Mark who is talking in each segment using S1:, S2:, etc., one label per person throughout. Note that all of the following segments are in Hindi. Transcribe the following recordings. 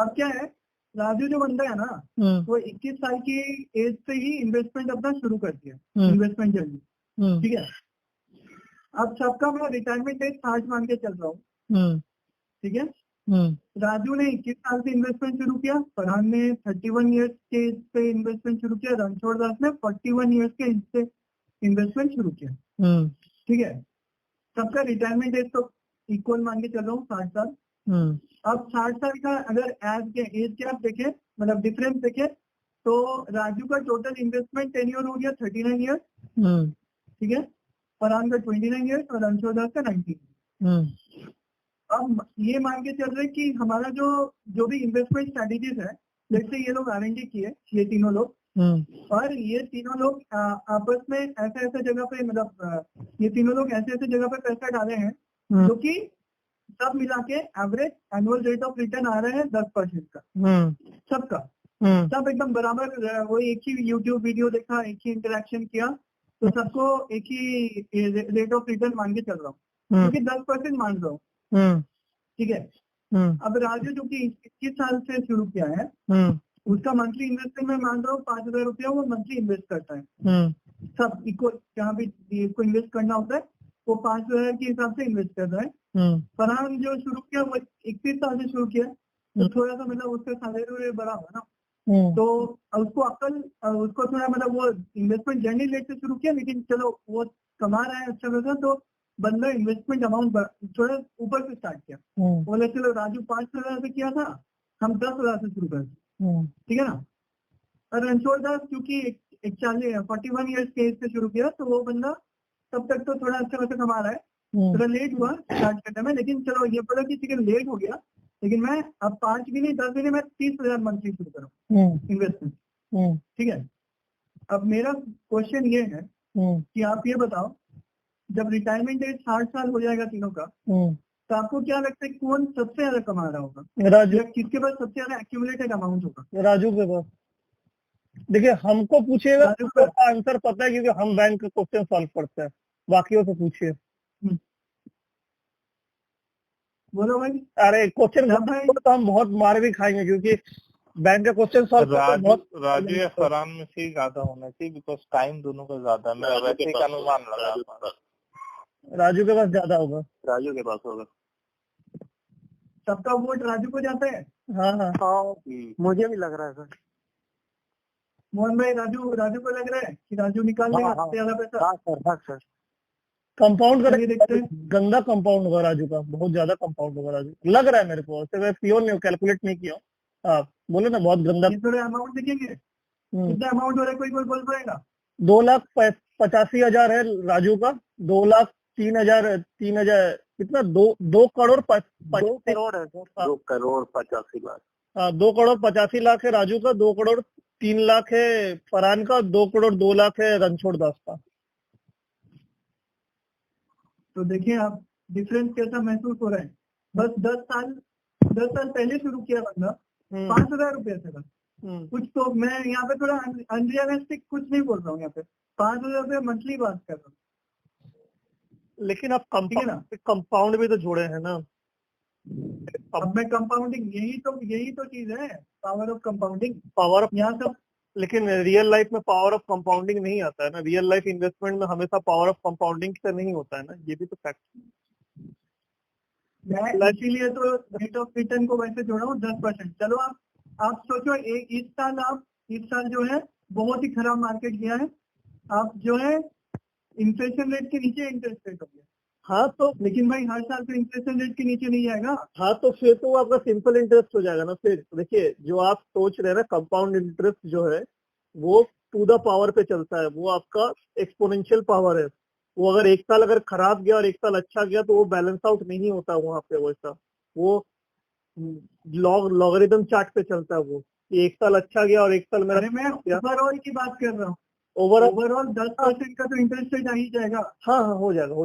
S1: अब क्या है, राजू जो बंदा है ना, वो 21 साल की एज से ही इन्वेस्टमेंट अपना शुरू कर दिया, इन्वेस्टमेंट जर्नी। ठीक है, अब सबका मैं रिटायरमेंट एज 60 मान के चल रहा हूँ। ठीक है, राजू ने 21 साल से इन्वेस्टमेंट शुरू किया, फरहान ने 31 ईयर्स के एज पे इन्वेस्टमेंट शुरू किया, रणछोड़ दास ने 41 ईयर्स के एज से इन्वेस्टमेंट शुरू किया। ठीक है, सबका रिटायरमेंट एज तो इक्वल मान के चल रहा हूँ, 60 साल। अब 60 साल का अगर एज के आप देखें, मतलब डिफरेंस देखें, तो राजू का टोटल इन्वेस्टमेंट टेन्योर हो गया 39 ईयर्स। ठीक है, फरहान का 29 ईयर्स और रणछोड़ दास का 19। अब ये मान के चल रहे कि हमारा जो भी इन्वेस्टमेंट स्ट्रेटेजीज है, जैसे ये लोग R&D किए, ये तीनों लोग, और ये तीनों लोग आपस में ऐसे ऐसे जगह पे, मतलब ये तीनों लोग ऐसे ऐसे जगह पे पैसा डाले हैं जो कि सब मिला के average annual rate of return आ रहा है 10% का, सबका, सब एकदम बराबर। वो एक ही यूट्यूब वीडियो देखा, एक ही इंटरेक्शन किया, तो सबको एक ही रेट ऑफ रिटर्न मान के चल रहा हूँ, क्योंकि 10% मान रहा हूँ। ठीक है, अब राजू जो कि 21 साल से शुरू किया है, उसका मंथली इन्वेस्टमेंट मैं मान रहा हूँ 5,000 रुपया वो मंथली इन्वेस्ट करता है। सब इक्वल, जहाँ भी इसको इन्वेस्ट करना होता है वो 5,000 के हिसाब से इन्वेस्ट कर रहा है। फरहान जो शुरू किया वो 21 साल से शुरू किया, तो थोड़ा सा मतलब उसका सैलरी बड़ा हुआ ना, तो उसको उसको थोड़ा मतलब वो इन्वेस्टमेंट जर्नी लेट से शुरू किया, लेकिन चलो वो कमा रहा है अच्छा पैसा, तो बंदा इन्वेस्टमेंट अमाउंट थोड़ा ऊपर से स्टार्ट किया। बोले चलो राजू 5,000 से किया था, हम 10,000 से शुरू कर। ठीक है ना, और रणछोड़ दास क्योंकि 41 ईयर्स के एज से शुरू किया, तो वो बंदा तब तक तो थोड़ा अच्छा पैसा कमा रहा है, थोड़ा लेट हुआ स्टार्ट करने में, लेकिन चलो ये पता कि ठीक है लेट हो गया, लेकिन मैं अब 5 भी नहीं 10 भी नहीं, मैं 30,000 मंथली शुरू करूँ इन्वेस्टमेंट। ठीक है, अब मेरा क्वेश्चन ये है कि आप ये बताओ, जब रिटायरमेंट एज 60 साल हो जाएगा तीनों का, तो आपको क्या लगता है कौन सबसे ज्यादा कमा रहा होगा? राजू। या किसके पास सबसे ज्यादा एक्यूमुलेटेड अमाउंट होगा?
S2: राजू के पास। देखिए हमको पूछिएगा तो आंसर पता है, क्योंकि हम बैंक का क्वेश्चन सॉल्व करते हैं, बाकियों से पूछिए।
S1: बोलो भाई।
S2: अरे क्वेश्चन तो हम बहुत मार भी खाएंगे, क्योंकि बैंक का क्वेश्चन सॉल्व
S3: राजू या फरहान में से ज्यादा होना चाहिए, बिकॉज टाइम दोनों का ज्यादा है। मैं वैसे का अनुमान लगा,
S2: राजू के पास ज्यादा होगा।
S3: राजू के पास होगा।
S1: सबका वोट राजू को जाता है।
S2: हाँ
S3: मुझे भी लग रहा है सर।
S1: मोहन भाई, राजू को लग रहा है कि राजू निकाल लेगा सबसे ज्यादा पैसा।
S3: हाँ सर।
S2: कंपाउंड कर देखते हैं, गंदा कंपाउंड होगा राजू का, बहुत ज्यादा कंपाउंड होगा राजू, लग रहा है मेरे को, मैं प्योर नहीं, कैलकुलेट नहीं किया। आप बोले ना बहुत गंदा।
S1: थोड़े अमाउंट देखेंगे, कितना अमाउंट हो रहा है, कोई बोल पाएगा?
S2: 2,85,000 है राजू का, 2,03,000 कितना, 2 करोड़
S3: 2 करोड़ है सर। 2,85,00,000।
S2: हाँ 2,85,00,000 है राजू का, 2,03,00,000 है फरहान का, 2,02,00,000 है रणछोड़ दास का।
S1: तो देखिए आप डिफरेंस कैसा महसूस हो रहा है। बस 10 साल पहले शुरू किया बंदा 5,000 रुपये से था। कुछ तो मैं यहाँ पे थोड़ा अनरियलिस्टिक कुछ नहीं बोल रहा हूँ, यहाँ पे 5,000 रुपये मंथली बात कर रहा हूँ।
S2: लेकिन आप कंपाउंड भी तो जोड़े हैं ना।
S1: अब मैं कंपाउंडिंग, यही तो चीज है, power of compounding.
S2: Power of
S1: यहाँ सब,
S2: लेकिन रियल लाइफ में पावर ऑफ कंपाउंडिंग नहीं आता है ना, रियल लाइफ इन्वेस्टमेंट में हमेशा पावर ऑफ कंपाउंडिंग से नहीं होता है ना, ये भी तो फैक्ट है।
S1: इसीलिए तो रेट ऑफ रिटर्न को वैसे जोड़ा हूँ 10%। चलो आप सोचो, इस साल जो है बहुत ही खराब मार्केट गया है, आप जो है इन्फ्लेशन रेट के नीचे इंटरेस्ट रेट हो गया।
S2: हाँ तो
S1: लेकिन भाई हर साल तो इन्फ्लेशन रेट के नीचे नहीं जाएगा।
S2: हाँ तो फिर तो आपका सिंपल इंटरेस्ट हो जाएगा ना। फिर देखिए जो आप सोच रहे हैं ना, कंपाउंड इंटरेस्ट जो है वो टू द पावर पे चलता है, वो आपका एक्सपोनेंशियल पावर है। वो अगर एक साल अगर खराब गया और एक साल अच्छा गया तो वो बैलेंस आउट नहीं होता वहां पे, वैसा वो लॉगरिदम चार्ट पे चलता है। वो एक साल अच्छा गया और एक साल मेरा,
S1: मैं ओवरऑल की बात कर रहा हूँ।
S2: ओवरऑल
S1: 10% का तो इंटरेस्ट रेट आ ही जाएगा।
S2: हाँ हो जाएगा हाँ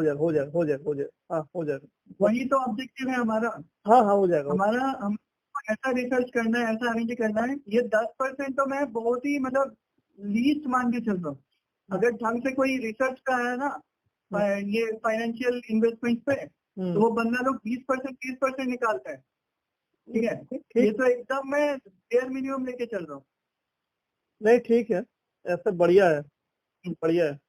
S2: हो जाएगा।
S1: वही तो ऑब्जेक्टिव है हमारा।
S2: हाँ हो जाएगा
S1: हमारा। हम ऐसा रिसर्च करना है, ऐसा अरेंज करना है। ये 10% तो मैं बहुत ही मतलब लीस्ट मान के चल रहा हूँ। अगर ढंग से कोई रिसर्च का है ना ये फाइनेंशियल इन्वेस्टमेंट पे, तो वो बंदा लोग 20% 30% निकालता है। ठीक है, ये तो एकदम मैं बेयर मिनिमम लेके चल रहा हूँ।
S2: नहीं ठीक है, ऐसे बढ़िया है, बढ़िया है।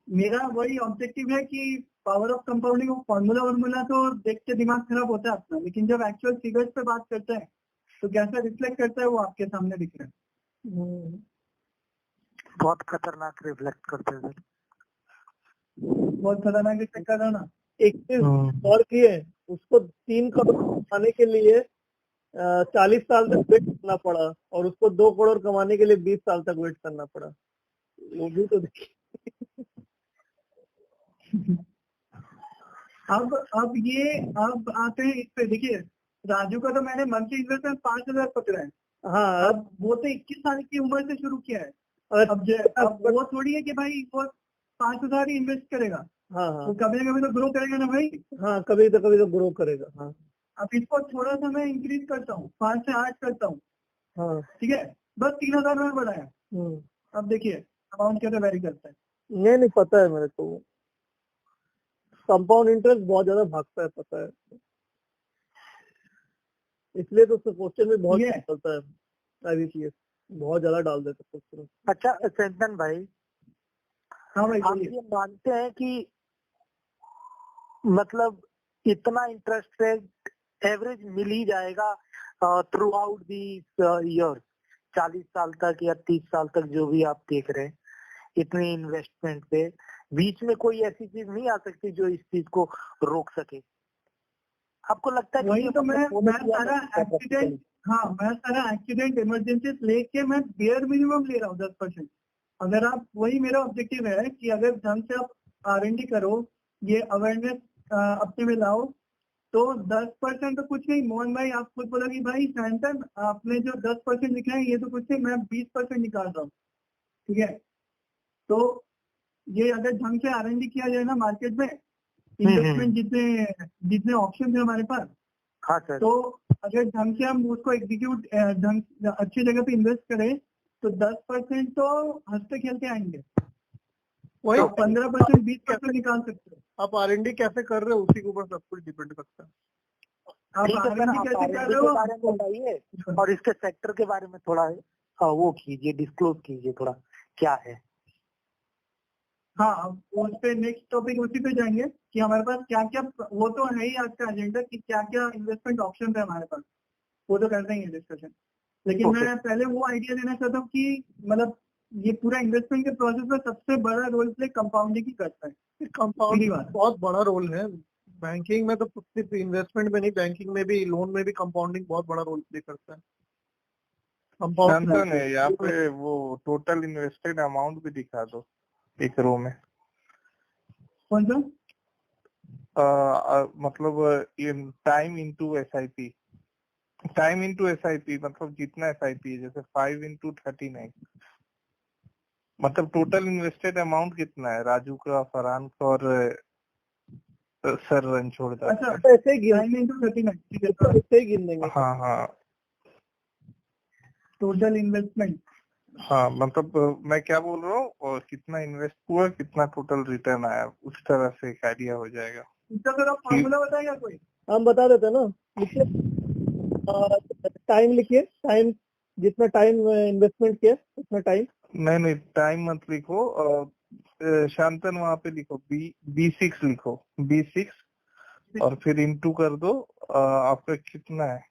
S1: मेरा वही ऑब्जेक्टिव है कि पावर ऑफ कंपाउंडिंग फॉर्मूला तो देख के दिमाग खराब होता है अपना, लेकिन जब एक्चुअल फिगर्स पे बात करते हैं तो कैसा रिफ्लेक्ट करता है वो आपके सामने दिख रहा है।
S3: बहुत खतरनाक रिफ्लेक्ट करते थे।
S1: बहुत खतरनाक रिफ्लेक्ट कर रहा ना।
S2: एक चीज और की है, उसको 3 करोड़ कमाने के लिए 40 साल तक वेट करना पड़ा, और उसको 2 करोड़ कमाने के लिए 20 साल तक वेट करना पड़ा। वो भी तो देखिए।
S1: अब ये अब आते हैं इस पे, देखिए राजू का तो मैंने मंथली इन्वेस्टमेंट 5,000 पकड़ा है।
S2: हाँ,
S1: अब वो तो 21 साल की उम्र से शुरू किया है।
S2: और
S1: अब वो थोड़ी है कि भाई वो 5,000 ही इन्वेस्ट करेगा,
S2: हाँ
S1: वो
S2: हाँ
S1: कभी ना कभी तो ग्रो करेगा ना भाई।
S2: हाँ, कभी तो ग्रो करेगा। हाँ
S1: अब इसको थोड़ा सा मैं इंक्रीज करता हूँ, 5 से 8 करता हूँ,
S2: हाँ।
S1: ठीक है, बस 3,000 में बढ़ाया। अब देखिए अमाउंट कैसे वेरी करता है।
S2: नहीं पता है मेरे को, कंपाउंड इंटरेस्ट बहुत ज्यादा भागता है, पता है, इसलिए तो क्वेश्चन में बहुत चलता है। IBPS बहुत ज्यादा डाल देते क्वेश्चन।
S3: अच्छा चंदन भाई,
S1: हाँ भाई
S3: आप ये मानते हैं कि मतलब इतना इंटरेस्ट रेट एवरेज मिल ही जाएगा थ्रू आउट दी ईयर, 40 साल तक या 30 साल तक जो भी आप देख रहे हैं, इतनी इन्वेस्टमेंट पे बीच में कोई ऐसी चीज नहीं आ सकती जो इस चीज को रोक सके? आपको लगता है
S1: वही तो मैं सारा एक्सीडेंट, हाँ मैं सारा एक्सीडेंट इमरजेंसी लेके मैं बेयर मिनिमम ले रहा हूँ 10%। अगर आप, वही मेरा ऑब्जेक्टिव है कि अगर ढंग से आप R&D करो, ये अवेयरनेस अपने में लाओ, तो 10% तो कुछ नहीं। मोहन भाई आप खुद बोला कि भाई सैंटन आपने जो 10% लिखा है ये तो कुछ नहीं, मैं 20% निकाल रहा हूँ, ठीक है। तो ये अगर ढंग से R&D किया जाए ना मार्केट में, इन्वेस्टमेंट जितने जितने ऑप्शन है हमारे पास,
S3: हाँ सर।
S1: तो अगर ढंग से हम उसको एग्जीक्यूट ढंग अच्छी जगह पे इन्वेस्ट करें तो 10% तो हंसते खेलते आएंगे,
S2: वही
S1: 15% 20% निकाल सकते हो।
S2: आप R&D कैसे कर रहे हो उसी के ऊपर सब कुछ डिपेंड करता है।
S1: आप
S3: ठीक है सर,
S1: R&D
S3: आप
S1: कैसे कर
S3: R&D
S1: रहे
S3: के
S1: हो
S3: बारे में बताइए और इसके सेक्टर के बारे में थोड़ा वो कीजिए, डिस्क्लोज कीजिए थोड़ा, क्या है?
S1: हाँ, अब उस पे नेक्स्ट टॉपिक उसी पे जाएंगे कि हमारे पास क्या क्या, वो तो है ही आज का एजेंडा कि क्या क्या इन्वेस्टमेंट ऑप्शन है हमारे पास, वो तो कर देंगे डिस्कशन। लेकिन मैं पहले वो आइडिया देना चाहता हूँ कि मतलब ये पूरा इन्वेस्टमेंट के प्रोसेस में सबसे बड़ा रोल प्ले कंपाउंडिंग ही करता है।
S2: कंपाउंड बहुत बड़ा रोल है बैंकिंग में, तो सिर्फ इन्वेस्टमेंट में नहीं, बैंकिंग में भी, लोन में भी कंपाउंडिंग बहुत बड़ा रोल प्ले करता है।
S3: कंपाउंड है यहाँ पे, वो टोटल इन्वेस्टेड अमाउंट भी दिखा दो एक रो में।
S1: कौन सा?
S3: मतलब time into SIP, time into SIP मतलब जितना SIP है, जैसे 5 into 39, मतलब टोटल इन्वेस्टेड अमाउंट कितना है राजू का, फरहान का और सर रणछोड़ का?
S1: अच्छा ऐसे ही 9 ठीक है,
S2: ऐसे ही गिन देंगे।
S3: हाँ हाँ
S1: टोटल इन्वेस्टमेंट।
S3: हाँ, मतलब मैं क्या बोल रहा हूँ, और कितना इन्वेस्ट हुआ, कितना टोटल रिटर्न आया, उस तरह से एक आइडिया हो जाएगा।
S1: इसका फिर आप फॉर्मूला बताएगा कोई?
S2: हम बता देते हैं ना, लिखिए, टाइम लिखिए, टाइम जितना टाइम इन्वेस्टमेंट किया उतना टाइम।
S3: नहीं टाइम मत लिखो, शांतन वहाँ पे लिखो, B6 लिखो, B6 और फिर इंटू कर दो, आपका कितना है?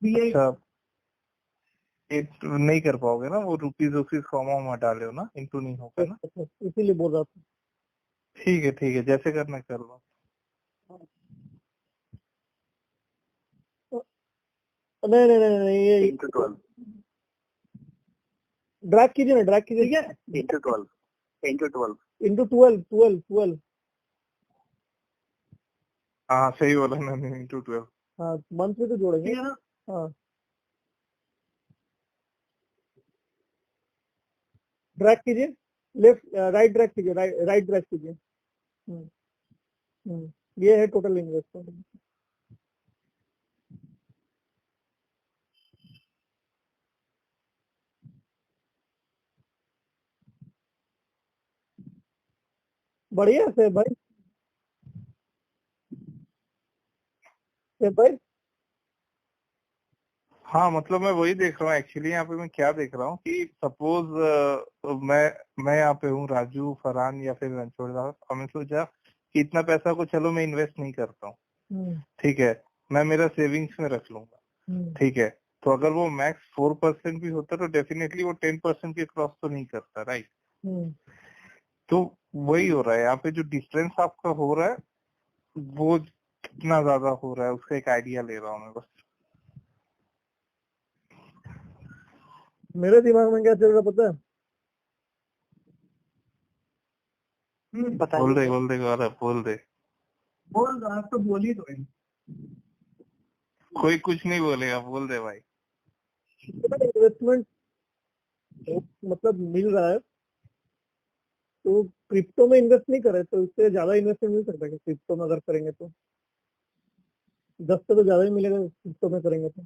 S3: अच्छा, एक नहीं कर पाओगे ना, वो रुपीज कॉमा डाले हो ना, इंटू नहीं होगा ना,
S2: इसीलिए बोल रहा था।
S3: ठीक है, जैसे करना कर लो।
S2: नहीं ये
S3: इंटू 12,
S2: ड्रैग कीजिए ना, ड्रैग कीजिए।
S3: ठीक है, इंटू 12
S2: इंटू 12।
S3: हाँ सही बोला ना, इंटू 12।
S2: हाँ मंथ में तो जोड़ेंगे। हाँ ड्रैग कीजिए, लेफ्ट राइट ड्रैग कीजिए, राइट ड्रैग कीजिए। ये है टोटल इन्वेस्टमेंट। बढ़िया से भाई, कैसे भाई?
S4: हाँ मतलब मैं वही देख रहा हूँ एक्चुअली। यहाँ पे मैं क्या देख रहा हूँ कि सपोज मैं यहाँ पे हूँ, राजू, फरहान या फिर रणछोड़ दास, हमने सोचा कि इतना पैसा को चलो मैं इन्वेस्ट नहीं करता हूँ, ठीक है, मैं मेरा सेविंग्स में रख लूंगा, ठीक है। तो अगर वो मैक्स 4% भी होता तो डेफिनेटली वो 10% के क्रॉस तो नहीं करता, राइट। तो वही हो रहा है यहाँ पे, जो डिफरेंस आपका हो रहा है वो कितना ज्यादा हो रहा है उसका एक आइडिया ले रहा हूँ मैं बस।
S2: मेरे दिमाग में क्या चल रहा पता है?
S4: बोल दे गौरव, बोल दे।
S1: बोल आप तो बोल ही दो।
S4: कोई कुछ नहीं बोलेगा, बोल दे भाई।
S2: इन्वेस्टमेंट मतलब मिल रहा है तो क्रिप्टो में इन्वेस्ट नहीं करे तो इससे ज्यादा इन्वेस्टमेंट मिल सकता है क्रिप्टो में अगर करेंगे तो 10 से तो ज्यादा ही मिलेगा क्रिप्टो में करेंगे तो।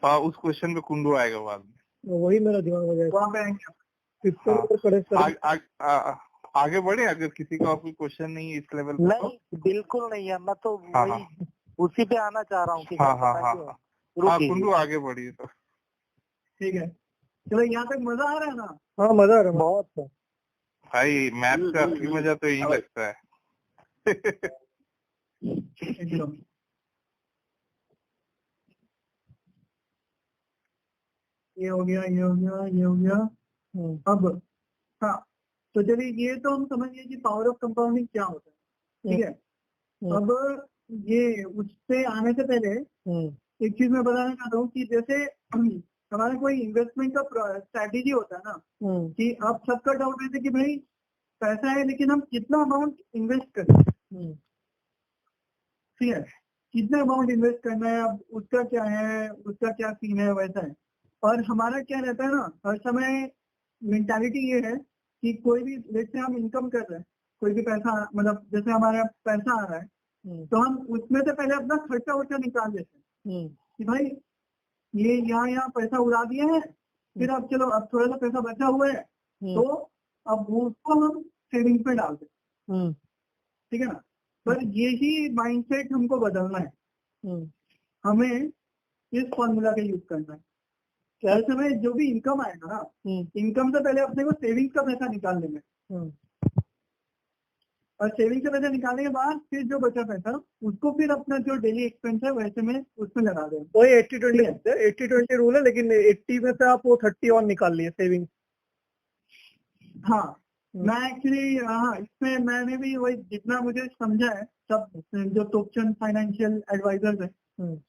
S4: हाँ उस क्वेश्चन पे कुंडू आएगा बाद में।
S2: वही मेरा दिमाग में जाएगा क्रिप्टो में करे
S4: आगे बढ़े अगर किसी का और कोई क्वेश्चन नहीं है इस लेवल पे।
S3: नहीं बिल्कुल नहीं है, मैं तो वही उसी पे आना चाह रहा हूँ कि
S4: हाँ कुंडू आगे बढ़िए तो।
S1: ठीक है चलो, यहाँ तक मजा आ रहा है ना?
S2: हाँ मजा आ रहा है
S3: बहुत है।
S4: भाई मैथ्स का असली मजा तो यही लगता है।
S1: ये हो गया, ये हो गया, ये हो गया। अब हाँ, तो चलिए ये तो हम समझ गए कि पावर ऑफ कंपाउंडिंग क्या होता है, ठीक है। अब ये उससे आने से पहले एक चीज मैं बताना चाहता हूँ कि जैसे हमारा कोई इन्वेस्टमेंट का स्ट्रैटेजी होता है ना, कि आप सबका डाउट रहता है कि भाई पैसा है लेकिन हम कितना अमाउंट इन्वेस्ट करें, ठीक है, कितना अमाउंट इन्वेस्ट करना है, अब उसका क्या है, उसका क्या सीन है, वैसा है। और हमारा क्या रहता है ना, हर समय मेंटालिटी ये है कि कोई भी जैसे हम इनकम कर रहे हैं, कोई भी पैसा मतलब जैसे हमारा पैसा आ रहा है तो हम उसमें से पहले अपना खर्चा वर्चा निकाल देते हैं कि भाई ये यहाँ पैसा उड़ा दिया है, फिर अब चलो अब थोड़ा सा पैसा बचा हुआ है तो अब उसको हम सेविंग्स में डाल दें, ठीक है ना। पर यही माइंडसेट हमको बदलना है, हमें इस फॉर्मूला का यूज करना है। हर समय जो भी इनकम आएगा ना, इनकम से पहले अपने को सेविंग्स का पैसा निकाल लेना है, और सेविंग से पैसा निकालने के बाद फिर जो बचा पैसा उसको फिर अपना जो डेली एक्सपेंस है वैसे में उसमें लगा दें।
S2: वही 80-20 रूल है, लेकिन 80 में से आप वो 30 और निकाल लिए सेविंग।
S1: हाँ मैं एक्चुअली हाँ इसमें मैंने भी वही जितना मुझे समझा है, सब जो टोकन फाइनेंशियल एडवाइजर्स है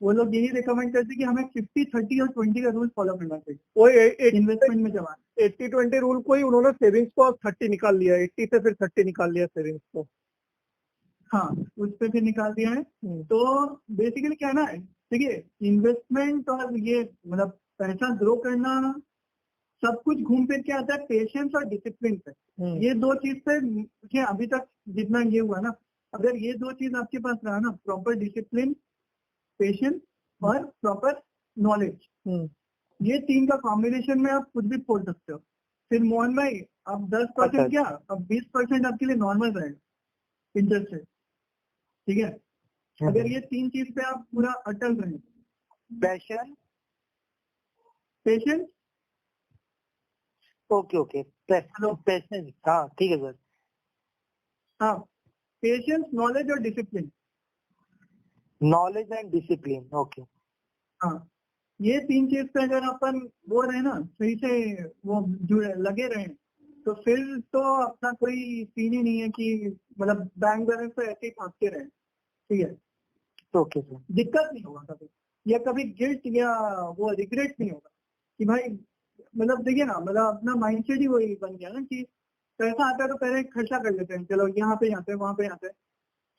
S1: वो लोग यही रिकमेंड करते हैं कि हमें 50, 30 और 20 का रूल फॉलो करना चाहिए
S2: वही
S1: इन्वेस्टमेंट में जमा।
S2: 80-20 रूल को ही उन्होंने सेविंग्स को 30 निकाल लिया, 80 से फिर 30 निकाल लिया सेविंग्स को।
S1: हाँ उस पे फिर निकाल दिया है। तो बेसिकली क्या है ना, देखिए इन्वेस्टमेंट और ये मतलब पैसा ग्रो करना सब कुछ घूम फिर के आता है पेशेंस और डिसिप्लिन पे। ये दो चीज पे मुझे अभी तक जितना ये हुआ ना, अगर ये दो चीज आपके पास रहा ना, प्रॉपर डिसिप्लिन, पेशेंस और प्रॉपर नॉलेज, ये तीन का कॉम्बिनेशन में आप कुछ भी फोड़ सकते हो। फिर मोहन भाई अब 10% क्या, अब 20% आपके लिए नॉर्मल रहेगा इंटरेस्ट रेट, ठीक है, अगर ये तीन चीज पे आप पूरा अटल रहें। पेशेंस
S3: ओके पेशेंस, हाँ ठीक है सर।
S1: हाँ पेशेंस, नॉलेज और discipline.
S3: Knowledge and discipline, okay.
S1: हाँ ये तीन चीज पे अगर अपन वो रहे ना, सही से वो जुड़े लगे रहे, तो फिर तो अपना कोई सीन ही नहीं है कि मतलब बैंक बैलेंस तो ऐसे ही भागते रहे, ठीक है।
S3: ओके सर,
S1: दिक्कत नहीं होगा कभी, या कभी गिल्ट या वो रिग्रेट नहीं होगा कि भाई मतलब देखिए ना, मतलब अपना माइंडसेट ही वही बन गया ना कि पैसा आता है तो पहले खर्चा कर लेते हैं, चलो यहाँ पे वहाँ पे जाते हैं।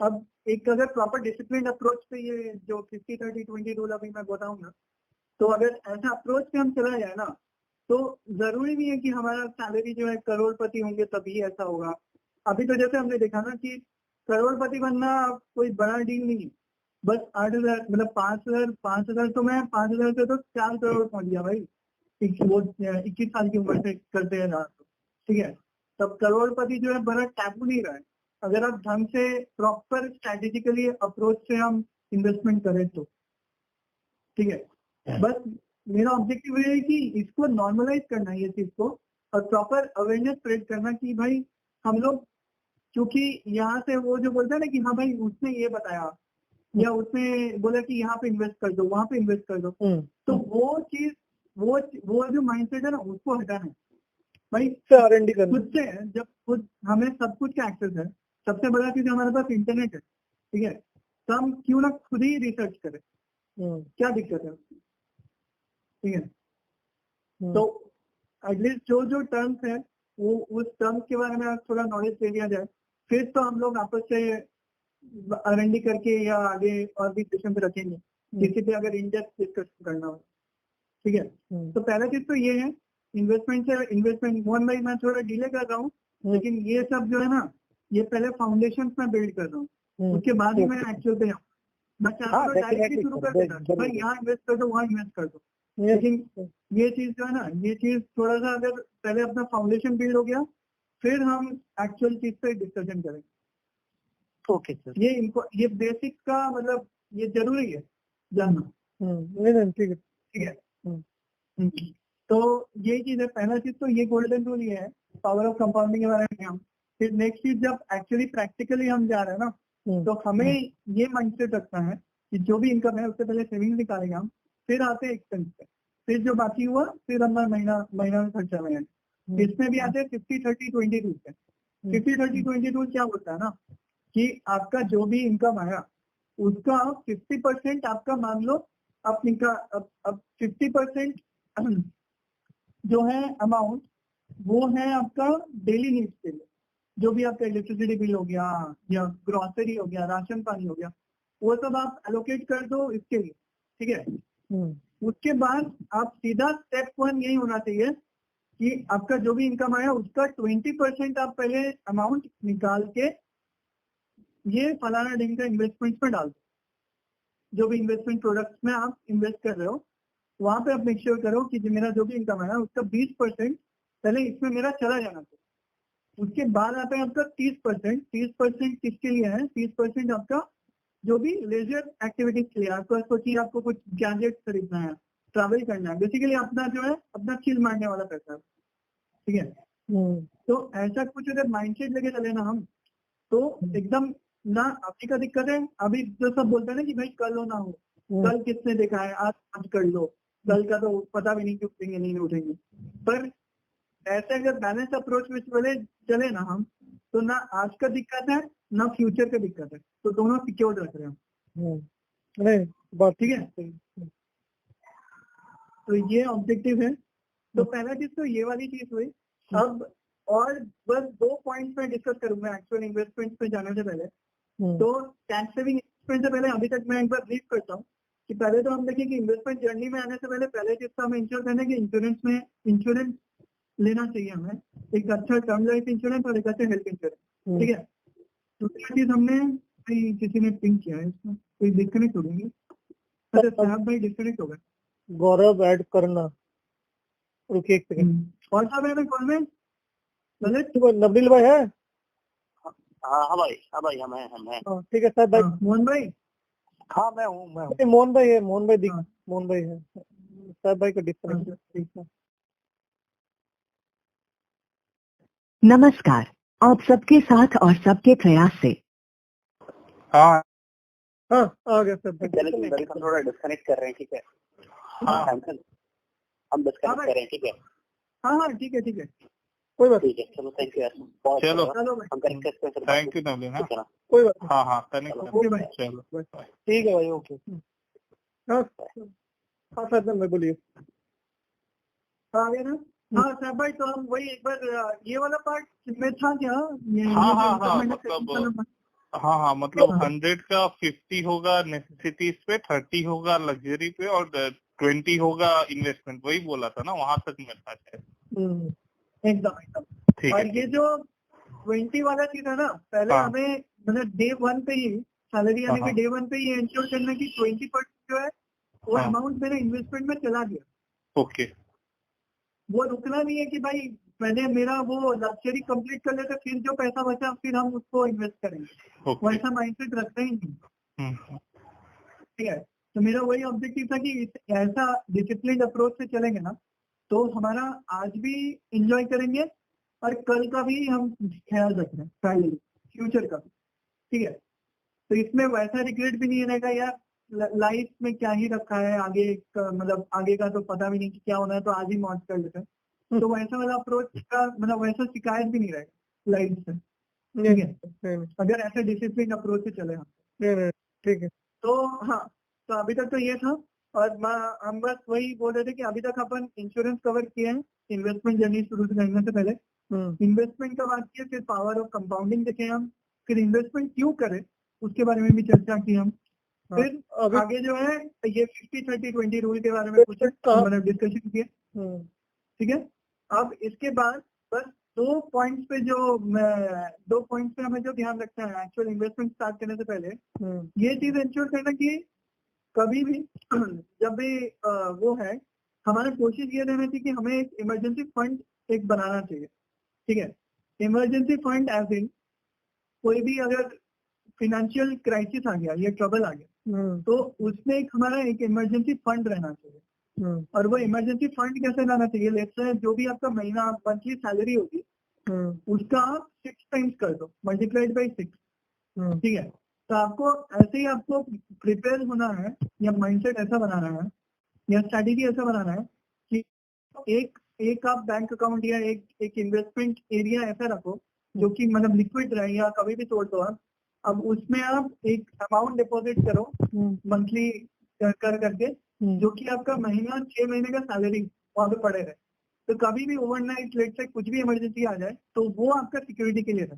S1: अब एक अगर प्रॉपर डिसिप्लिन अप्रोच पे ये जो 50, 30, 20 रूल अभी मैं बताऊंगा, तो अगर ऐसा अप्रोच पे हम चला जाए ना, तो जरूरी नहीं है कि हमारा सैलरी जो है करोड़पति होंगे तभी ऐसा होगा। अभी तो जैसे हमने देखा ना कि करोड़पति बनना कोई बड़ा डील नहीं है, बस 8,000 मतलब 5,000 तो मैं 5,000 से तो 4 करोड़ पहुंच गया भाई, वो 21 साल की उम्र से करते हैं ना, ठीक है। तब करोड़पति जो है बड़ा टैबू नहीं रहा है। अगर आप ढंग से प्रॉपर स्ट्रेटेजिकली अप्रोच से हम इन्वेस्टमेंट करे तो, ठीक है। बस मेरा ऑब्जेक्टिव ये है कि इसको नॉर्मलाइज करना है ये चीज को, और प्रॉपर अवेयरनेस स्प्रेड करना कि भाई हम लोग, क्योंकि यहाँ से वो जो बोलता है ना कि हाँ भाई उसने ये बताया या उसने बोला कि यहाँ पे इन्वेस्ट कर दो, वहां पे इन्वेस्ट कर दो, तो वो चीज वो जो माइंडसेट है ना उसको हटाना है भाई।
S2: R&D करना
S1: खुद से, जब खुद हमें सब कुछ का एक्सेस है, सबसे बड़ा चीज हमारे पास इंटरनेट है, ठीक है, तो हम क्यों ना खुद ही रिसर्च करें, क्या दिक्कत है, ठीक है। तो एटलीस्ट जो टर्म्स है वो उस टर्म्स के बारे में थोड़ा नॉलेज दे दिया जाए, फिर तो हम लोग आपस से R&D करके या आगे और भी डिस्कशन पे रखेंगे किसी पे अगर इंडेप्थ डिस्कशन करना हो, ठीक है। तो पहला चीज तो ये है इन्वेस्टमेंट। मोहन भाई मैं थोड़ा डिले कर रहा हूँ, लेकिन ये सब जो है ना ये पहले फाउंडेशन में बिल्ड कर रहा हूँ, उसके बाद ही मैं एक्चुअल पे जाऊँ। मैं चाहता हूँ डायरेक्टली शुरू कर देता भाई यहाँ इन्वेस्ट कर दो वहाँ इन्वेस्ट कर दो, लेकिन ये चीज जो है ना ये चीज थोड़ा सा अगर पहले अपना फाउंडेशन बिल्ड हो गया फिर हम एक्चुअल चीज पे डिस्कशन करेंगे।
S3: ओके सर,
S1: ये बेसिक का मतलब ये जरूरी है जानना।
S2: नहीं ठीक
S1: है। तो यही चीज है, पहला चीज तो ये गोल्डन रूल ये है, पावर ऑफ कंपाउंडिंग के बारे में हम फिर नेक्स्ट चीज जब एक्चुअली प्रैक्टिकली हम जा रहे हैं ना तो हमें ये माइंडसेट रखना है कि जो भी इनकम है उससे पहले सेविंग निकालेंगे हम, फिर आते हैं एक्सपेंस पे, फिर जो बाकी हुआ फिर हमारा महीना में खर्चा लगाएंगे। इसमें भी आते हैं 50-30-20 रूल पे। 50-30-20 रूल क्या होता है ना कि आपका जो भी इनकम आया उसका 50% आपका मान लो अब 50% जो है अमाउंट वो है आपका डेली नीड्स के लिए, जो भी आपका इलेक्ट्रिसिटी बिल हो गया या ग्रोसरी हो गया, राशन पानी हो गया, वो सब आप एलोकेट कर दो इसके लिए, ठीक है। उसके बाद आप सीधा स्टेप 1 यही होना चाहिए कि आपका जो भी इनकम आया उसका 20% आप पहले अमाउंट निकाल के ये फलाना ढंग का इन्वेस्टमेंट में डाल दो। जो भी इन्वेस्टमेंट प्रोडक्ट्स में आप इन्वेस्ट कर रहे हो वहां पे आप मेक श्योर करो कि मेरा जो भी इनकम है उसका 20% पहले इसमें मेरा चला जाना चाहिए। उसके बाद आता है आपका 30%। 30% किसके लिए है? 30% आपका जो भी लेजर एक्टिविटीज के लिए, आपको सोचिए आपको कुछ गैजेट खरीदना है, ट्रैवल करना है, बेसिकली अपना जो है अपना चिल मारने वाला पैसा है, ठीक है। तो ऐसा कुछ अगर माइंडसेट लेके चले ना हम तो एकदम ना अभी का दिक्कत है। अभी जो सब बोलते हैं ना कि भाई कल हो ना हो, कल किसने देखा है, आज कर लो, कल का तो पता भी नहीं कि उठेंगे नहीं उठेंगे। पर ऐसे अगर बैलेंस अप्रोच में चले ना हम तो ना आज का दिक्कत है ना फ्यूचर का दिक्कत है, तो दोनों सिक्योर्ड रख रहे हैं।
S2: नहीं बात
S1: ठीक है, तो ये ऑब्जेक्टिव है। तो पहला चीज तो ये वाली चीज हुई। अब और बस 2 पॉइंट्स में डिस्कस करूंगा एक्चुअल इन्वेस्टमेंट पे जाने से पहले। तो टैक्स सेविंग इन्वेस्टमेंट से पहले अभी तक मैं एक बार ब्रीफ करता हूँ कि पहले तो हम देखें कि इन्वेस्टमेंट जर्नी में आने से पहले चीज तो हमें इंश्योर करना कि इंश्योरेंस लेना चाहिए हमें, एक अच्छा टर्म लाइफ इंश्योरेंस और एक अच्छा हेल्थ इंश्योरेंस, ठीक है। दूसरी चीज हमने किसी ने पिंक किया है, इसमें कोई डिस्कनेक्ट हो गई। अच्छा साहब भाई डिस्कनेक्ट हो गए।
S2: गौरव ऐड करना, रुकिए एक सेकंड।
S1: कौन सा भाई कॉल में ललित
S2: नबील भाई है?
S3: हाँ भाई हम हैं।
S2: ठीक है साहब भाई।
S1: मोहन भाई?
S3: हाँ मैं हूँ।
S2: मोहन भाई है, मोहन भाई है। साहब भाई का डिस्कनेक्ट।
S5: नमस्कार, आप सबके साथ और सबके प्रयास से
S4: हाँ
S2: आ गया सर।
S3: हम थोड़ा डिस्कनेक्ट कर रहे हैं, ठीक है। हम डिस्कनेक्ट कर रहे हैं, ठीक है।
S1: हाँ ठीक है
S2: कोई बात
S3: ठीक है, चलो थैंक यू।
S4: चलो
S3: हम कनेक्ट करते हैं।
S4: Thank you Navleen. हाँ
S2: कोई बात
S4: हाँ कनेक्ट चलो
S2: ठीक है भाई, ओके। हाँ सर मैं बोलिए।
S1: आ गया ना? हाँ साहब भाई, तो हम वही एक बार ये वाला पार्ट में था क्या?
S4: मतलब 100 का 50 होगा नेसेसिटीज पे, 30 होगा लग्जरी पे और 20 होगा इन्वेस्टमेंट, वही बोला था ना, वहां तक में था
S1: एकदम।
S4: ठीक
S1: और
S4: है।
S1: ये जो 20 वाला चीज है ना, पहले हमें मतलब डे 1 पे ही सैलरी आने के डे 1 पे ही इंश्योर करना कि 20% जो है वो अमाउंट मेरे इन्वेस्टमेंट में चला गया।
S4: ओके,
S1: वो रुकना नहीं है कि भाई पहले मेरा वो लग्जरी कंप्लीट कर लेते, फिर जो पैसा बचा फिर हम उसको इन्वेस्ट करेंगे। वैसा माइंडसेट रखते ही नहीं। ठीक है। तो मेरा वही ऑब्जेक्टिव था कि ऐसा डिसिप्लिन अप्रोच से चलेंगे ना तो हमारा आज भी एंजॉय करेंगे और कल का भी हम ख्याल रख रहे हैं, पहले फ्यूचर का भी, ठीक है। तो इसमें वैसा रिग्रेट भी नहीं रहेगा यार लाइफ में क्या ही रखा है आगे का, मतलब आगे का तो पता भी नहीं कि क्या होना है, तो आज ही मौज कर लेते हैं। तो वैसा वाला अप्रोच का मतलब वैसा शिकायत भी नहीं रहेगा लाइफ से, ठीक है, अगर ऐसे डिसिप्लिन अप्रोच से चले हम।
S2: ठीक है।
S1: तो हाँ, तो अभी तक तो ये था। और हम बस वही बोल रहे थे कि अभी तक अपन इंश्योरेंस कवर किए हैं इन्वेस्टमेंट जर्नी शुरू करने से पहले। इन्वेस्टमेंट का बात किया, फिर पावर ऑफ कंपाउंडिंग देखे हम, फिर इन्वेस्टमेंट क्यों करें उसके बारे में भी चर्चा की हम। फिर आगे जो है ये 50-30-20 रूल के बारे में कुछ मतलब डिस्कशन किए, ठीक है। अब इसके बाद बस दो पॉइंट्स पे हमें जो ध्यान रखना है एक्चुअल इन्वेस्टमेंट स्टार्ट करने से पहले, ये चीज इंश्योर करना कि कभी भी जब भी वो है, हमारा कोशिश ये रहना चाहिए कि हमें एक इमरजेंसी फंड एक बनाना चाहिए, ठीक है। इमरजेंसी फंड एज इन कोई भी अगर फाइनेंशियल क्राइसिस आ गया या ट्रबल आ गया तो उसमें एक हमारा एक इमरजेंसी फंड रहना चाहिए। और वो इमरजेंसी फंड कैसे लाना चाहिए, लेट्स से जो भी आपका महीना मंथली सैलरी होगी उसका आप 6 टाइम्स कर दो, मल्टीप्लाइड बाई 6, ठीक है। तो आपको ऐसे ही आपको प्रिपेयर होना है या माइंडसेट ऐसा बनाना है या स्ट्रैटेजी ऐसा बनाना है कि एक आप बैंक अकाउंट या एक इन्वेस्टमेंट एरिया ऐसा रखो जो कि मतलब लिक्विड रहे या कभी भी तोड़ दो आप। अब उसमें आप एक अमाउंट डिपॉजिट करो मंथली करके, जो कि आपका महीना 6 महीने का सैलरी वहां पे पड़े रहे। तो कभी भी ओवरनाइट लेट से कुछ भी इमरजेंसी आ जाए तो वो आपका सिक्योरिटी के लिए है,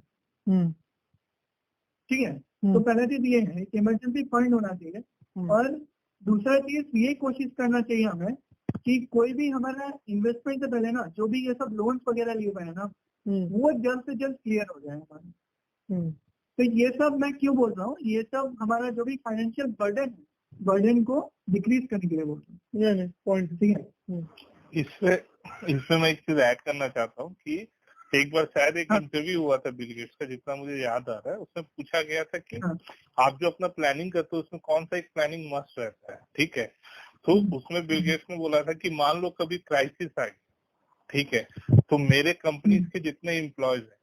S1: ठीक है। तो पहला चीज ये है कि इमरजेंसी फंड होना चाहिए। और दूसरा चीज ये कोशिश करना चाहिए हमें कि कोई भी हमारा इन्वेस्टमेंट से पहले ना जो भी ये सब लोन्स वगैरह लिए हुए हैं ना वो जल्द से जल्द क्लियर हो जाए हमारे। तो ये सब मैं क्यों बोल रहा हूँ, ये सब हमारा जो भी फाइनेंशियल बर्डन को डिक्रीज करने के लिए बोल रहा हूँ, पॉइंट, ठीक है।
S4: इसमें मैं एक चीज ऐड करना चाहता हूँ कि एक बार शायद एक इंटरव्यू हुआ था बिल गेट्स का, जितना मुझे याद आ रहा है, उसमें पूछा गया था कि आप जो अपना प्लानिंग करते हो उसमें कौन सा एक प्लानिंग मस्ट रहता है, ठीक है। तो उसमें बिल गेट्स ने बोला था कि मान लो कभी क्राइसिस आ गई, ठीक है, तो मेरे कंपनी के जितने एम्प्लॉयज हैं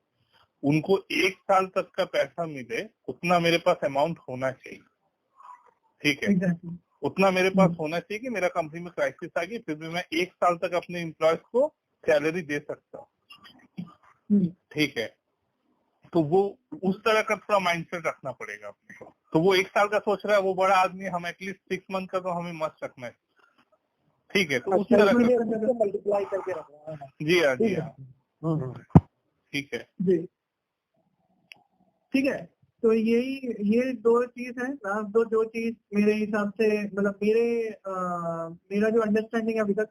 S4: उनको 1 साल तक का पैसा मिले उतना मेरे पास अमाउंट होना चाहिए, ठीक है। उतना मेरे पास होना चाहिए कि मेरा कंपनी में क्राइसिस आ गई फिर भी मैं 1 साल तक अपने एम्प्लॉयज को सैलरी दे सकता हूँ, ठीक है। तो वो उस तरह का थोड़ा माइंडसेट रखना पड़ेगा अपने को। तो वो 1 साल का सोच रहा है, वो बड़ा आदमी, हम एटलीस्ट 6 मंथ का तो हमें मस्त रखना है, ठीक है। तो उस तरह का
S2: मल्टीप्लाई करके रखना है।
S4: जी हाँ, जी हाँ, ठीक है
S1: जी, ठीक है। तो ये दो चीज है, लास्ट दो चीज मेरे हिसाब से, मतलब मेरा जो अंडरस्टैंडिंग है अभी तक,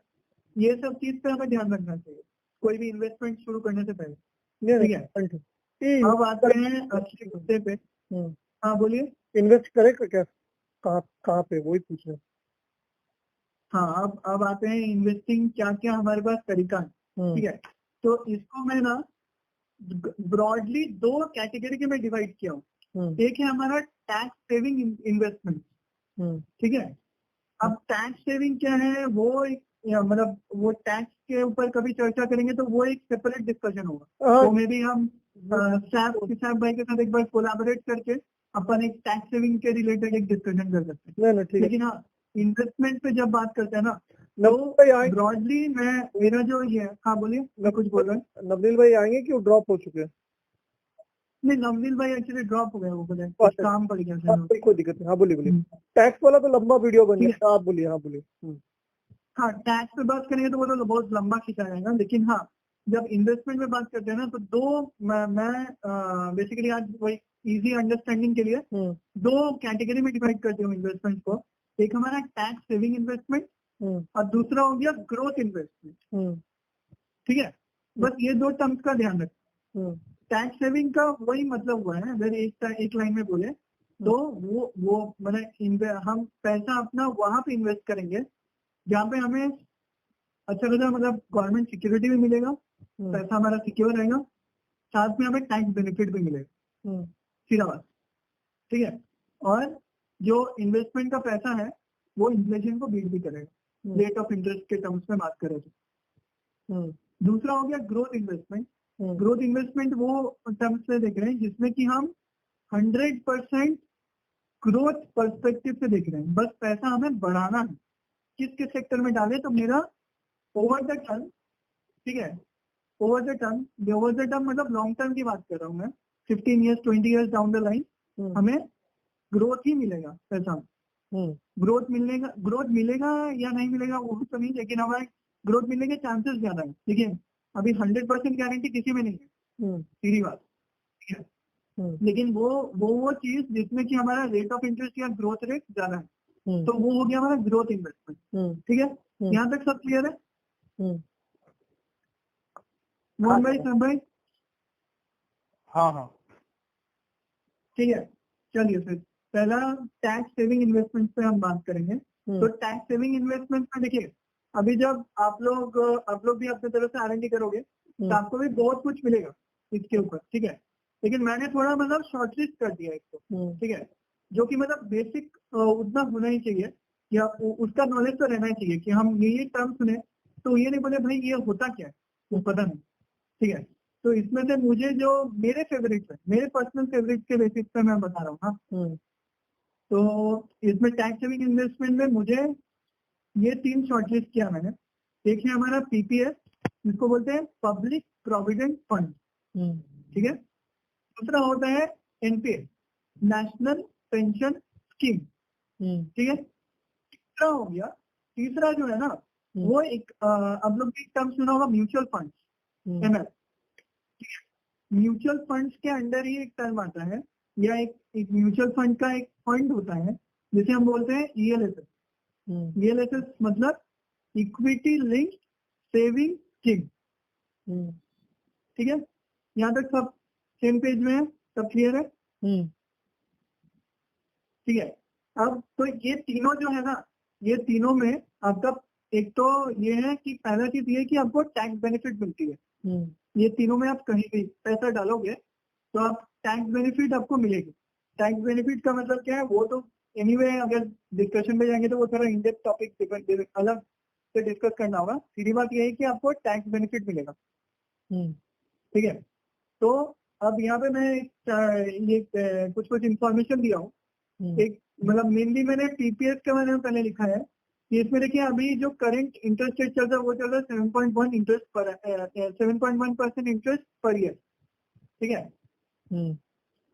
S1: ये सब चीज पे हमें ध्यान रखना चाहिए कोई भी इन्वेस्टमेंट शुरू करने से पहले, ठीक है। अब आते हैं अच्छे मुद्दे पे। हाँ बोलिए।
S2: इन्वेस्ट करे क्या, कहाँ पे, वही पूछ रहे।
S1: हाँ, अब आते हैं इन्वेस्टिंग, क्या क्या हमारे पास तरीका है, ठीक है। तो इसको मैं ना ब्रॉडली 2 कैटेगरी में डिवाइड किया हूँ। एक है हमारा टैक्स सेविंग इन्वेस्टमेंट, ठीक है। अब टैक्स सेविंग क्या है, वो मतलब वो टैक्स के ऊपर कभी चर्चा करेंगे तो वो एक सेपरेट डिस्कशन होगा। तो मे भी हम किसाब भाई के साथ एक बार कोलैबोरेट करके अपन एक टैक्स सेविंग के रिलेटेड एक डिस्कशन कर सकते हैं। लेकिन हाँ, इन्वेस्टमेंट पे जब बात करते हैं ना तो ब्रॉडली मेरा जो ये, हाँ बोलिए, मैं कुछ बोल रहा हूँ।
S2: नवनील भाई आएंगे कि वो ड्रॉप हो चुके हैं?
S1: नहीं, नवनील भाई एक्चुअली ड्रॉप हो गए, वो बोले कुछ काम पड़ गया।
S2: कोई दिक्कत नहीं, हाँ बोलिए। टैक्स वाला तो लंबा वीडियो बन गया, आप बोलिए। हाँ बोलिए।
S1: हाँ, टैक्स पे बात करेंगे तो वो तो बहुत लंबा खींचा जाएगा, लेकिन हाँ जब इन्वेस्टमेंट में बात करते हैं ना तो मैं बेसिकली आज वही इजी अंडरस्टैंडिंग के लिए 2 कैटेगरी में डिवाइड करती हूँ इन्वेस्टमेंट को। एक हमारा टैक्स सेविंग इन्वेस्टमेंट और दूसरा हो गया ग्रोथ इन्वेस्टमेंट, ठीक है। बस ये 2 टर्म्स का ध्यान रखें। टैक्स सेविंग का वही मतलब हुआ है, अगर एक लाइन में बोले तो वो मतलब हम पैसा अपना वहां पे इन्वेस्ट करेंगे जहाँ पे हमें अच्छा खासा मतलब गवर्नमेंट सिक्योरिटी भी मिलेगा, पैसा हमारा सिक्योर रहेगा, साथ में हमें टैक्स बेनिफिट भी मिलेगा, सीधा बात, ठीक है। और जो इन्वेस्टमेंट का पैसा है वो इन्फ्लेशन को बीट भी करेगा, रेट ऑफ इंटरेस्ट के टर्म्स में बात करें तो। दूसरा हो गया ग्रोथ इन्वेस्टमेंट। ग्रोथ इन्वेस्टमेंट वो टर्म्स में देख रहे हैं जिसमें कि हम 100% ग्रोथ पर्सपेक्टिव से देख रहे हैं, बस पैसा हमें बढ़ाना है, किस सेक्टर में डाले तो मेरा ओवर द टर्म, ठीक है, ओवर द टर्म मतलब लॉन्ग टर्म की बात कर रहा हूँ मैं, 15 years 20 years down the line हमें ग्रोथ ही मिलेगा पैसा। ग्रोथ मिलेगा या नहीं मिलेगा वो तो नहीं, लेकिन हमारे ग्रोथ मिलने के चांसेस ज्यादा है। ठीक है, अभी 100% गारंटी किसी में नहीं है, सीधी बात, ठीक है। लेकिन वो चीज जिसमें कि हमारा रेट ऑफ इंटरेस्ट या ग्रोथ रेट ज्यादा है, तो वो हो गया हमारा ग्रोथ इन्वेस्टमेंट। ठीक है, यहाँ तक सब क्लियर है? मोहन भाई, सब भाई?
S4: हाँ,
S1: ठीक है, चलिए फिर पहला टैक्स सेविंग इन्वेस्टमेंट पे हम बात करेंगे। तो टैक्स सेविंग इन्वेस्टमेंट में देखिए, अभी जब आप लोग भी अपने तरफ से R&D करोगे तो आपको भी बहुत कुछ मिलेगा इसके ऊपर, ठीक है। लेकिन मैंने थोड़ा मतलब शॉर्टलिस्ट कर दिया इसको, ठीक है, जो कि मतलब बेसिक उतना होना ही चाहिए कि आप उसका नॉलेज तो रहना ही चाहिए कि हम ये टर्म सुने तो ये नहीं बोले भाई ये होता क्या है, वो पता नहीं, ठीक है। तो इसमें से मुझे जो मेरे फेवरेट है, मेरे पर्सनल फेवरेट के बेसिस पे मैं बता रहा हूँ ना। तो इसमें टैक्स सेविंग इन्वेस्टमेंट में मुझे ये 3 शॉर्टलिस्ट किया मैंने। एक है हमारा PPF, जिसको बोलते हैं पब्लिक प्रोविडेंट फंड, ठीक है। दूसरा होता है NPS, नेशनल पेंशन स्कीम, ठीक है। तीसरा जो है ना वो एक आप लोग एक टर्म सुना होगा, mutual fund, MF। Mutual funds के अंडर ही एक टर्म आता है, या एक म्यूचुअल फंड का एक फंड होता है जिसे हम बोलते हैं ELSS। ELSS मतलब इक्विटी लिंक्ड सेविंग स्कीम, ठीक है। यहाँ तक सब सेम पेज में है, सब क्लियर है? ठीक है। अब तो ये तीनों जो है ना, ये तीनों में आपका एक तो ये है कि पहला चीज ये है कि आपको टैक्स बेनिफिट मिलती है। ये तीनों में आप कहीं भी पैसा डालोगे तो आप टैक्स बेनिफिट आपको मिलेगी। टैक्स बेनिफिट का मतलब क्या है वो तो एनीवे अगर डिस्कशन में जाएंगे तो वो थोड़ा इन डेप्थ टॉपिक अलग से डिस्कस करना होगा। सीधी बात ये है कि आपको टैक्स बेनिफिट मिलेगा, ठीक है। तो अब यहाँ पे मैं ये कुछ इंफॉर्मेशन दिया हूँ। एक मतलब मेनली मैंने PPF के बारे में पहले लिखा है कि इसमें देखिए अभी जो करंट इंटरेस्ट रेट चल रहा है वो चल रहा है 7.1 इंटरेस्ट पर 7.1% इंटरेस्ट पर ईयर, ठीक है।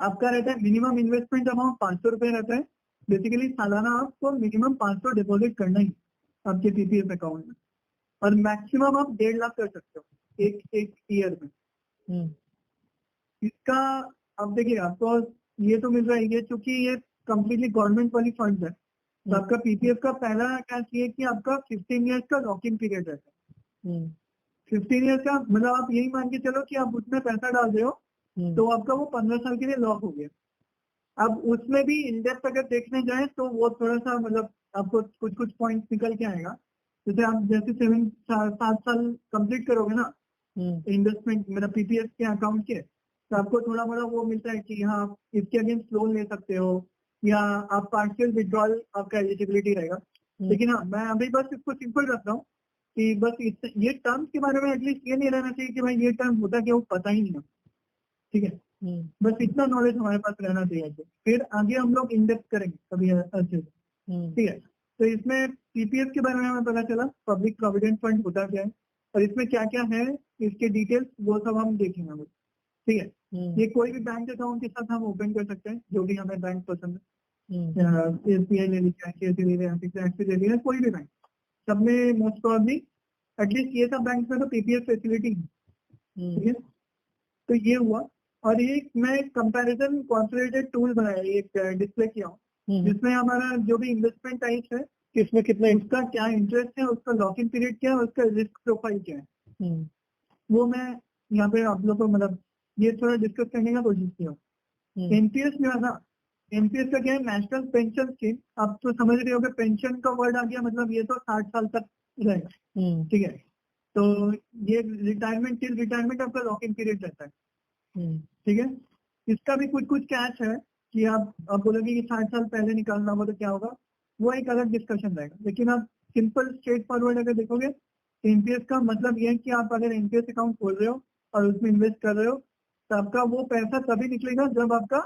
S1: आपका रहता है मिनिमम इन्वेस्टमेंट अमाउंट 500 रुपए रहता है। बेसिकली सालाना आपको मिनिमम 500 डिपॉजिट करना ही आपके PPF अकाउंट में, और मैक्सिमम आप 1.5 लाख कर सकते हो एक ईयर में। इसका अब देखिए आपको ये तो मिल रहा है, ये चूंकि ये कंप्लीटली गवर्नमेंट वाली फंड है, तो आपका PPF का पहला क्या चाहिए कि आपका 15 ईयर्स का लॉक इन पीरियड रहता है। 15 ईयर्स का मतलब आप यही मान के चलो कि आप उसमें पैसा डाल रहे हो तो आपका वो 15 साल के लिए लॉक हो गया। अब उसमें भी इन डेप्थ अगर देखने जाए तो वो थोड़ा सा मतलब आपको कुछ पॉइंट निकल के आएगा। जैसे आप 7 साल कंप्लीट करोगे ना इन्वेस्टमेंट मेरा PPF के अकाउंट के, तो आपको थोड़ा बड़ा वो मिलता है कि हाँ आप इसके अगेंस्ट लोन ले सकते हो, या आप पार्शियल विड्रॉल आपका एलिजिबिलिटी रहेगा। लेकिन हाँ मैं अभी बस इसको सिंपल रख रहा हूँ कि बस ये टर्म्स के बारे में एटलीस्ट ये नहीं रहना चाहिए कि भाई ये टर्म होता क्या वो पता ही नहीं है, ठीक है। बस इतना नॉलेज हमारे पास रहना चाहिए। फिर आगे हम लोग इंडेप्थ करेंगे कभी अच्छे से, ठीक है। तो इसमें PPF के बारे में हमें पता चला पब्लिक प्रोविडेंट फंड होता क्या है और इसमें क्या क्या है इसके डिटेल्स वो सब हम देखेंगे, ठीक है। ये कोई भी बैंक अकाउंट के साथ हम ओपन कर सकते हैं, जो भी हमें बैंक पसंद है। SBI ले लीजिए, ICICI ले लीजिए, एक्सिस ले लीजिए, कोई भी बैंक, सब में मोस्ट प्रोबेबली एटलीस्ट ये सब बैंक में तो PPF फैसिलिटी है, ठीक है। तो ये हुआ, और एक मैं कंपैरिजन कॉन्सोलिडेटेड टूल बनाया, एक डिस्प्ले किया हूँ जिसमें हमारा जो भी इन्वेस्टमेंट टाइप है, किसमें कितना उसका क्या इंटरेस्ट है, उसका लॉक इन पीरियड क्या है, उसका रिस्क प्रोफाइल क्या है, वो मैं यहाँ पे आप लोग को मतलब ये थोड़ा डिस्कस करने का कोशिश किया। NPS में था, NPS का क्या है, नेशनल पेंशन स्कीम। आप तो समझ रहे हो कि पेंशन का वर्ड आ गया मतलब ये तो 60 साल तक रहेगा, ठीक है। तो ये रिटायरमेंट टिल रिटायरमेंट आपका लॉक इन पीरियड रहता है, ठीक है। इसका भी कुछ कैच है कि आप बोलोगे कि 60 साल पहले निकालना हो तो क्या होगा, वो एक अलग डिस्कशन रहेगा। लेकिन आप सिंपल स्ट्रेट फॉरवर्ड अगर देखोगे, एनपीएस का मतलब ये है कि आप अगर एनपीएस अकाउंट खोल रहे हो और उसमें इन्वेस्ट कर रहे हो, तो आपका वो पैसा तभी निकलेगा जब आपका